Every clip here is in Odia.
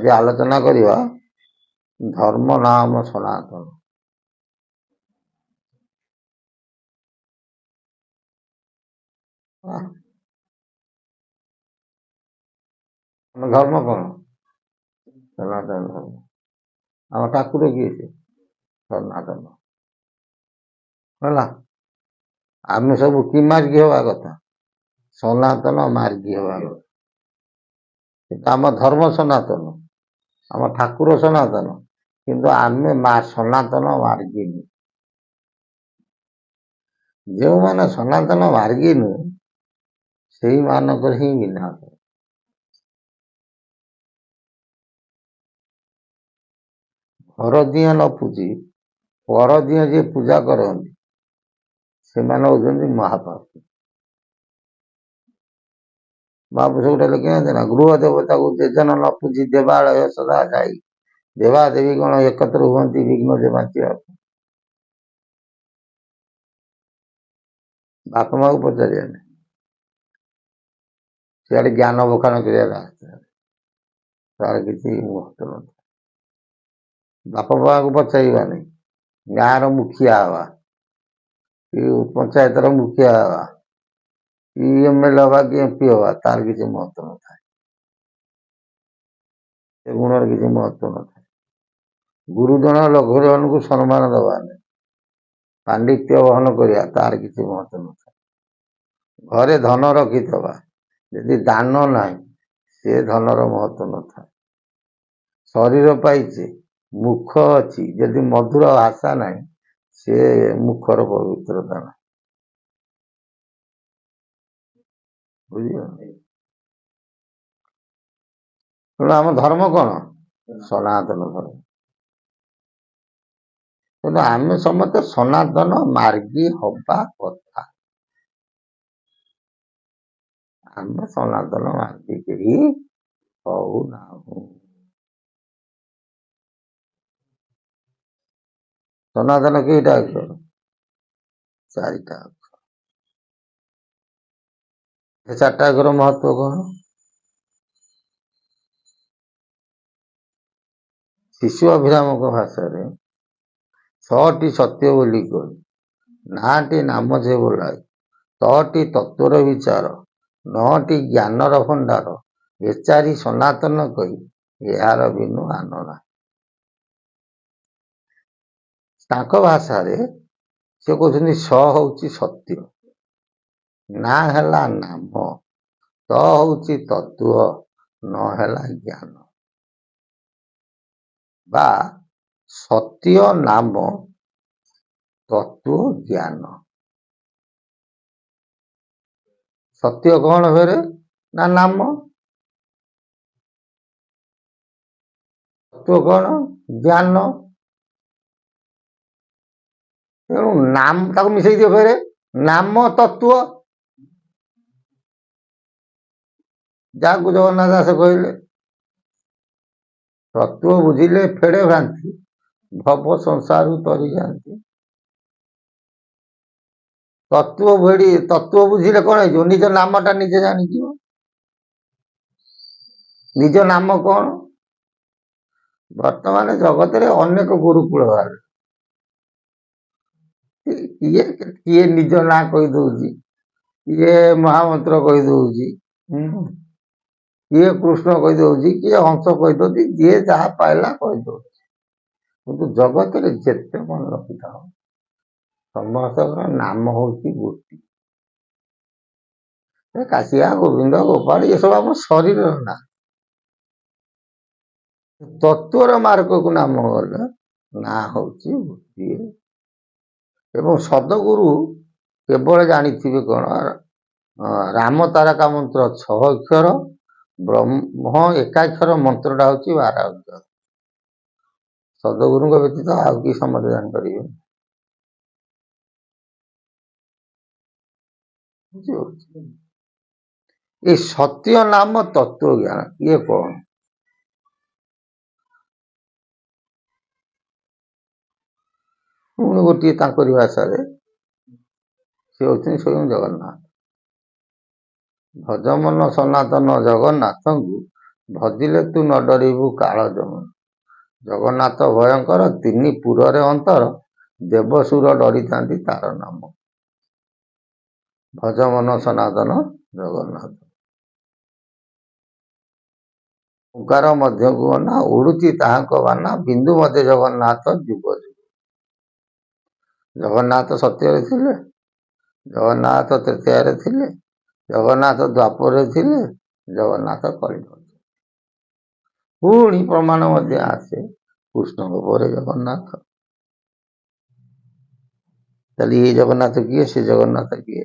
ଆଜି ଆଲୋଚନା କରିବା ଧର୍ମ ନାମ ସନାତନ। ଆମ ଧର୍ମ କଣ? ସନାତନ ଧର୍ମ। ଆମ ଠାକୁର କିଏ? ସେ ସନାତନ ହେଲା। ଆମେ ସବୁ କି ମାର୍ଗୀ ହବା କଥା? ସନାତନ ମାର୍ଗୀ ହବା କଥା। ଆମ ଧର୍ମ ସନାତନ, ଆମ ଠାକୁର ସନାତନ, କିନ୍ତୁ ଆମେ ସନାତନ ମାର୍ଗୀ ନୁହେଁ। ଯେଉଁମାନେ ସନାତନ ମାର୍ଗୀ ନୁହେଁ ସେଇମାନଙ୍କର ହିଁ ବିନାଶ। ଘର ଦିଏ ନ ପୂଜି ପର ଦିଏ ଯିଏ ପୂଜା କରନ୍ତି ସେମାନେ ହଉଛନ୍ତି ମହାପାପୀ। ମହାପୁରୁଷ ଗୋଟେ ଲେଖିନାହାନ୍ତି ନା, ଗୃହ ଦେବତାକୁ ଯେଜନ ନ ପୂଜି ଦେବାଳୟ ସଦା ଯାଇ ଦେବା ଦେବୀ ଗଣ ଏକତ୍ର ହୁଅନ୍ତି ବିଘ୍ନ ଯେ ବାଞ୍ଚିବାକୁ। ବାପା ମାକୁ ପଚାରିବାନି, ସିଆଡେ ଜ୍ଞାନ ବଖାଣ କରିବା ରାସ୍ତାରେ ତାର କିଛି ମହତ୍ଵ ନଥାଏ। ବାପା ମାକୁ ପଚାରିବାନି, ଗାଁର ମୁଖିଆ ହବା କି ପଞ୍ଚାୟତର ମୁଖିଆ ହବା କି ଏମଏଲଏ ହବା କି ଏମପି ହବା ତାର କିଛି ମହତ୍ଵ ନଥାଏ। ସେ ଗୁଣର କିଛି ମହତ୍ଵ ନଥାଏ। ଗୁରୁଜନ ଲଘୁଜନକୁ ସମ୍ମାନ ଦବାନି, ପାଣ୍ଡିତ୍ୟ ବହନ କରିବା ତାର କିଛି ମହତ୍ଵ ନଥାଏ। ଘରେ ଧନ ରଖିଥିବା ଯଦି ଦାନ ନାହିଁ ସେ ଧନର ମହତ୍ଵ ନଥାଏ। ଶରୀର ପାଇଛେ, ମୁଖ ଅଛି, ଯଦି ମଧୁର ଭାଷା ନାହିଁ ସେ ମୁଖର ପବିତ୍ରତା ନାହିଁ। ବୁଝିପାରୁନି? ତେଣୁ ଆମ ଧର୍ମ କଣ? ସନାତନ ଧର୍ମ। କିନ୍ତୁ ଆମେ ସମସ୍ତେ ସନାତନ ମାର୍ଗୀ ହବା କଥା। ଆମେ ସନାତନ ମାର୍ଗୀ କେହି ହଉନାହୁଁ। ସନାତନ କେଇଟା ଅକ୍ଷର? 4ଟା ଅକ୍ଷର। ଏ 4ଟା ଅକ୍ଷର ମହତ୍ଵ କଣ? ଶିଶୁ ଅଭିରାମଙ୍କ ଭାଷାରେ 6ଟି ସତ୍ୟ ବୋଲି କହି, 9ଟି ନାମ ଯେ ବୋଲାଏ, 10ଟି ତତ୍ଵର ବିଚାର, 9ଟି ଜ୍ଞାନର ଭଣ୍ଡାର, ଏ 4 ସନାତନ କହି ଏହାର ବିନୁ ଆନ ନାହିଁ। ତାଙ୍କ ଭାଷାରେ ସେ କହୁଛନ୍ତି ହଉଛି ସତ୍ୟ, ନା ହେଲା ନାମ, ତ ହଉଛି ତତ୍ଵ, ନ ହେଲା ଜ୍ଞାନ। ବା ସତ୍ୟ ନାମ ତତ୍ଵ ଜ୍ଞାନ। ସତ୍ୟ କଣ ଫେରେ? ନା ନାମ। ତତ୍ଵ କଣ? ଜ୍ଞାନ। ତେଣୁ ନାମ ତାକୁ ମିଶେଇ ଦିଅ ଫେରେ, ନାମ ତତ୍ଵ। ଯାହାକୁ ଜଗନ୍ନାଥ ଦାସ କହିଲେ ତତ୍ଵ ବୁଝିଲେ ଫେଡେ ଭ୍ରାନ୍ତି, ଭବ ସଂସାରରୁ ତରି ଯାଆନ୍ତି। ତତ୍ଵ ବୁଝିଲେ କଣ ହେଇଯିବ? ନିଜ ନାମଟା ନିଜେ ଜାଣିଯିବ। ନିଜ ନାମ କଣ? ବର୍ତ୍ତମାନ ଜଗତରେ ଅନେକ ଗୁରୁକୁଳ ବାହାରେ, କିଏ ନିଜ ନାଁ କହିଦଉଛି, କିଏ ମହାମନ୍ତ୍ର କହିଦଉଛି, କିଏ କୃଷ୍ଣ କହିଦଉଛି, କିଏ ହଂସ କହିଦଉଛି, ଯିଏ ଯାହା ପାଇଲା କହିଦଉଛି। କିନ୍ତୁ ଜଗତରେ ଯେତେ ମନେ ରଖିଥାଉ ସମସ୍ତଙ୍କର ନାମ ହଉଛି ଗୋଟିଏ। କାଶିଆ, ଗୋବିନ୍ଦ, ଗୋପାଳ ଏସବୁ ଆମ ଶରୀରର ନାଁ। ତତ୍ଵର ମାର୍ଗକୁ ନାମ ଗଲେ ନାଁ ହଉଛି ଗୋଟିଏ। ଏବଂ ସଦଗୁରୁ କେବଳ ଜାଣିଥିବେ କଣ? ରାମ ତାରକା ମନ୍ତ୍ର 6 ଅକ୍ଷର, ବ୍ରହ୍ମ ଏକାକ୍ଷର ମନ୍ତ୍ରଟା ହଉଛି 12 ଅକ୍ଷର। ସଦଗୁରୁଙ୍କ ବ୍ୟତୀତ ଆଉ କି ସମସ୍ତେ ଜାଣିପାରିବେ? ଏ ସତ୍ୟ ନାମ ତତ୍ଵ ଜ୍ଞାନ ଇଏ କଣ? ପୁଣି ଗୋଟିଏ ତାଙ୍କରି ଭାଷାରେ ସେ ହଉଛନ୍ତି ସ୍ୱୟଂ ଜଗନ୍ନାଥ। ଭଜମନ ସନାତନ ଜଗନ୍ନାଥଙ୍କୁ ଭଜିଲେ ତୁ ନ ଡରିବୁ କାଳ ଯମନ। ଜଗନ୍ନାଥ ଭୟଙ୍କର ତିନି ପୁରରେ ଅନ୍ତର, ଦେବସୁର ଡରିଥାନ୍ତି ତାର ନାମ। ଭଜ ମନ ସନାତନ ଜଗନ୍ନାଥ। ଓଙ୍କାର ମଧ୍ୟକୁ ଅନା, ଉଡୁଛି ତାହାଙ୍କ ବାନା, ବିନ୍ଦୁ ମଧ୍ୟ ଜଗନ୍ନାଥ ଯୁଗ ଯୁଗ। ଜଗନ୍ନାଥ ସତ୍ୟରେ ଥିଲେ, ଜଗନ୍ନାଥ ତୃତୀୟାରେ ଥିଲେ, ଜଗନ୍ନାଥ ଦ୍ୱାପରରେ ଥିଲେ, ଜଗନ୍ନାଥ କଳିଯୁଗ। ପୁଣି ପ୍ରମାଣ ମଧ୍ୟ ଆସେ କୃଷ୍ଣଙ୍କ ପରେ ଜଗନ୍ନାଥ। ତାହେଲେ ଏ ଜଗନ୍ନାଥ କିଏ, ସେ ଜଗନ୍ନାଥ କିଏ?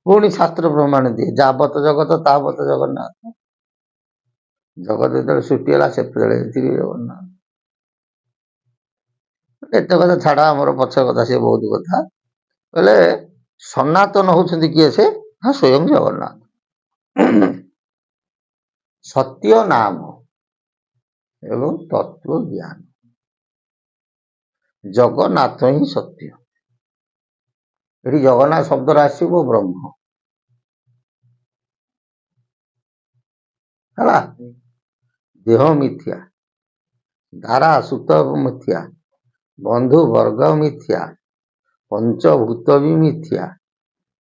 ପୁଣି ଶାସ୍ତ୍ର ପ୍ରମାଣ ଦିଏ, ଯାବତ ଜଗତ ତାବତ ଜଗନ୍ନାଥ। ଜଗତ ଯେତେବେଳେ ସୃଷ୍ଟି ହେଲା ସେତେବେଳେ ଥିଲେ ଜଗନ୍ନାଥ। ଏତେ କଥା ଛାଡ, ଆମର ପଛ କଥା, ସେ ବହୁତ କଥା। ବୋଲେ ସନାତନ ହଉଛନ୍ତି କିଏ ସେ? ନା ସ୍ୱୟଂ ଜଗନ୍ନାଥ। ସତ୍ୟ ନାମ ଏବଂ ତତ୍ଵ ଜ୍ଞାନ, ଜଗନ୍ନାଥ ହିଁ ସତ୍ୟ। ଏଠି ଜଗନ୍ନାଥ ଶବ୍ଦରେ ଆସିବ ବ୍ରହ୍ମ ହେଲା। ଦେହ ମିଥ୍ୟା, ଧାରା ସୂତ ମିଥ୍ୟା, ବନ୍ଧୁ ବର୍ଗ ମିଥ୍ୟା, ପଞ୍ଚଭୂତ ବି ମିଥ୍ୟା,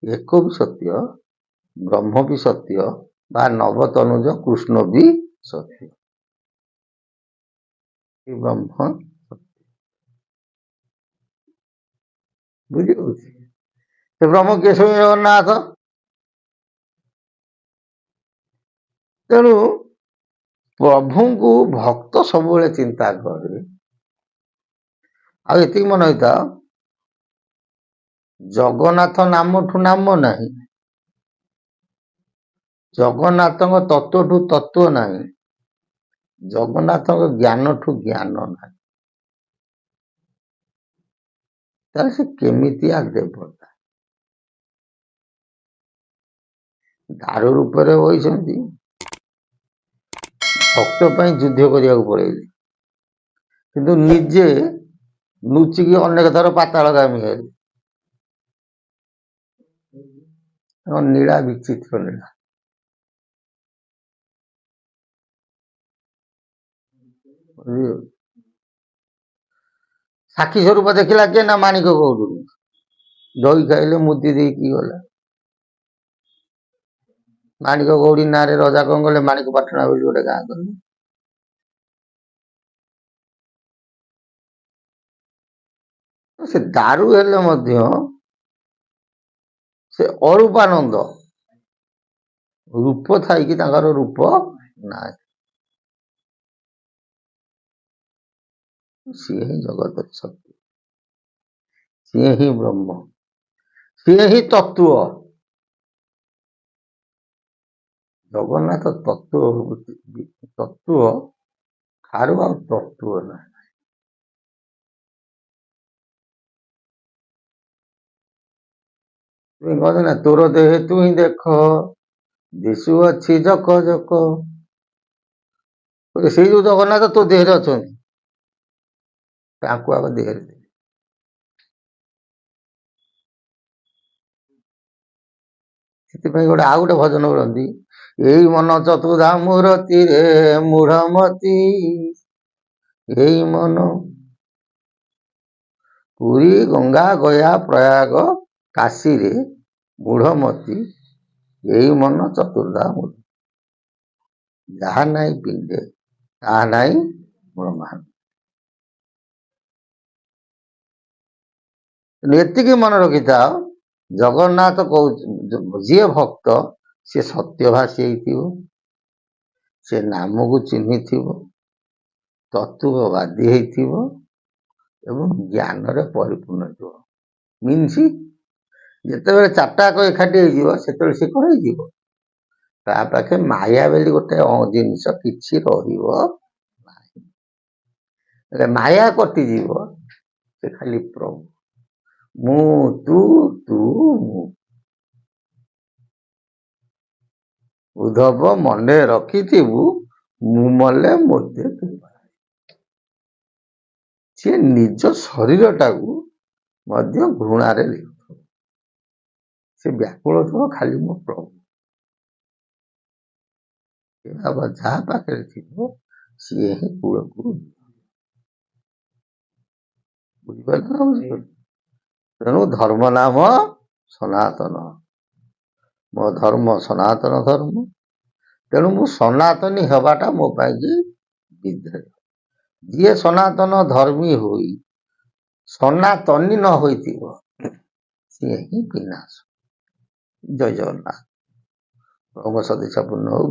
ଏକ ବି ସତ୍ୟ, ବ୍ରହ୍ମ ବି ସତ୍ୟ, ବା ନବତନୁଜ କୃଷ୍ଣ ବି ସତ୍ୟ। ବ୍ରହ୍ମ ବୁଝିପାରୁଛି? ସେ ବ୍ରହ୍ମ କିଏ? ସ୍ୱୟଂ ଜଗନ୍ନାଥ। ତେଣୁ ପ୍ରଭୁଙ୍କୁ ଭକ୍ତ ସବୁବେଳେ ଚିନ୍ତା କରେ। ଆଉ ଏତିକି ମନେ ହେଇଥାଅ, ଜଗନ୍ନାଥ ନାମଠୁ ନାମ ନାହିଁ, ଜଗନ୍ନାଥଙ୍କ ତତ୍ଵଠୁ ତତ୍ଵ ନାହିଁ, ଜଗନ୍ନାଥଙ୍କ ଜ୍ଞାନଠୁ ଜ୍ଞାନ ନାହିଁ। ତାହେଲେ ସେ କେମିତିଆ ଦେବତା? ଦାରୁ ରୂପରେ ବହିଛନ୍ତି, ଭକ୍ତ ପାଇଁ ଯୁଦ୍ଧ କରିବାକୁ ପଳେଇଲେ, କିନ୍ତୁ ନିଜେ ଲୁଚିକି ଅନେକ ଥର ପାତାଳଗାମୀ ହେଲେ। ନୀଳା ବିଚିତ୍ର ନୀଳା। ସାକ୍ଷୀ ସ୍ୱରୂପ ଦେଖିଲା କିଏ? ନା ମାଣିକ ଗୌଡୁଣି। ଦହି ଖାଇଲେ ମୁଦି ଦେଇକି ଗଲା। ମାଣିକ ଗୌଡୀ ନାଁରେ ରଜା କଣ କଲେ? ମାଣିକ ପାଟଣା ବୋଲି ଗୋଟେ ଗାଁ କଲେ। ସେ ଦାରୁ ହେଲେ ମଧ୍ୟ ସେ ଅରୂପାନନ୍ଦ, ରୂପ ଥାଇକି ତାଙ୍କର ରୂପ ନାହିଁ। ସିଏ ହିଁ ଜଗତ ସତ୍ୟ, ସିଏ ହିଁ ବ୍ରହ୍ମ, ସିଏ ହିଁ ତତ୍ଵ। ଜଗନ୍ନାଥ ତତ୍ଵ ଠାରୁ ଆଉ ତତ୍ଵ ନାହିଁ। ତୁମେ କହଛ ନା, ତୋର ଦେହେ ତୁ ହିଁ ଦେଖ, ଦିଶୁଅଛି ଜକ ଜକ। ସେଇ ଯୋଉ ଜଗନ୍ନାଥ ତୋ ଦେହରେ ଅଛନ୍ତି, ତାଙ୍କୁ ଆଗ ଦେହରେ ଦେ। ସେଥିପାଇଁ ଗୋଟେ ଆଉ ଗୋଟେ ଭଜନ କରନ୍ତି, ଏଇ ମନ ଚତୁଧା ମୂରତିରେ ମୂଢମତି, ଏଇ ମନ ପୁରୀ ଗଙ୍ଗା ଗୟା ପ୍ରୟାଗ କାଶୀରେ ମୂଢମତି, ଏଇ ମନ ଚତୁର୍ଧା ମୂର୍ତ୍ତି, ଯାହା ନାହିଁ ପିଣ୍ଡେ ତାହା ନାହିଁ ବ୍ରହ୍ମାଣ୍ଡ। ଏତିକି ମନେ ରଖିଥାଅ, ଜଗନ୍ନାଥ କହୁଛି ଯିଏ ଭକ୍ତ ସିଏ ସତ୍ୟଭାଷୀ ହେଇଥିବ, ସେ ନାମକୁ ଚିହ୍ନିଥିବ, ତତ୍ଵବାଦୀ ହେଇଥିବ ଏବଂ ଜ୍ଞାନରେ ପରିପୂର୍ଣ୍ଣ ଥିବ। ମିନ୍ସ ଯେତେବେଳେ ଚାରିଟାକ ଏକାଠି ହେଇଯିବ, ସେତେବେଳେ ସେ କଣ ହେଇଯିବ? ତା ପାଖେ ମାୟା ବୋଲି ଗୋଟେ ଜିନିଷ କିଛି ରହିବ ନାହିଁ। ମାୟା କଟିଯିବ, ସେ ଖାଲି ପ୍ରଭୁ, ମୁଁ ତୁ ତୁ ମୁଁ। ଉଦ୍ଧବ ମନେ ରଖିଥିବୁ, ମୁଁ ମଲେ ମୋତେ ତୁ। ସିଏ ନିଜ ଶରୀରଟାକୁ ମଧ୍ୟ ଘୃଣାରେ ଲେଖୁଥିବ, ସେ ବ୍ୟାକୁଳ ଥିବ ଖାଲି ମୋ ପ୍ରଭୁ। ବାବା ଯାହା ପାଖରେ ଥିବ ସିଏ ହିଁ କୂଳକୁ ବୁଝିପାରିଲେ ନା ବୁଝିପାରିଲେ? ତେଣୁ ଧର୍ମ ନାମ ସନାତନ, ମୋ ଧର୍ମ ସନାତନ ଧର୍ମ। ତେଣୁ ମୁଁ ସନାତନୀ ହେବାଟା ମୋ ପାଇଁକି ବିଧେୟ। ଯିଏ ସନାତନ ଧର୍ମୀ ହୋଇ ସନାତନୀ ନ ହୋଇଥିବ ସିଏ ହିଁ ବିନାଶ। ଜୟ ଜଗନ୍ନାଥ। ପ୍ରଭୁ ସଦିଚ୍ଛା ପୂର୍ଣ୍ଣ ହଉ।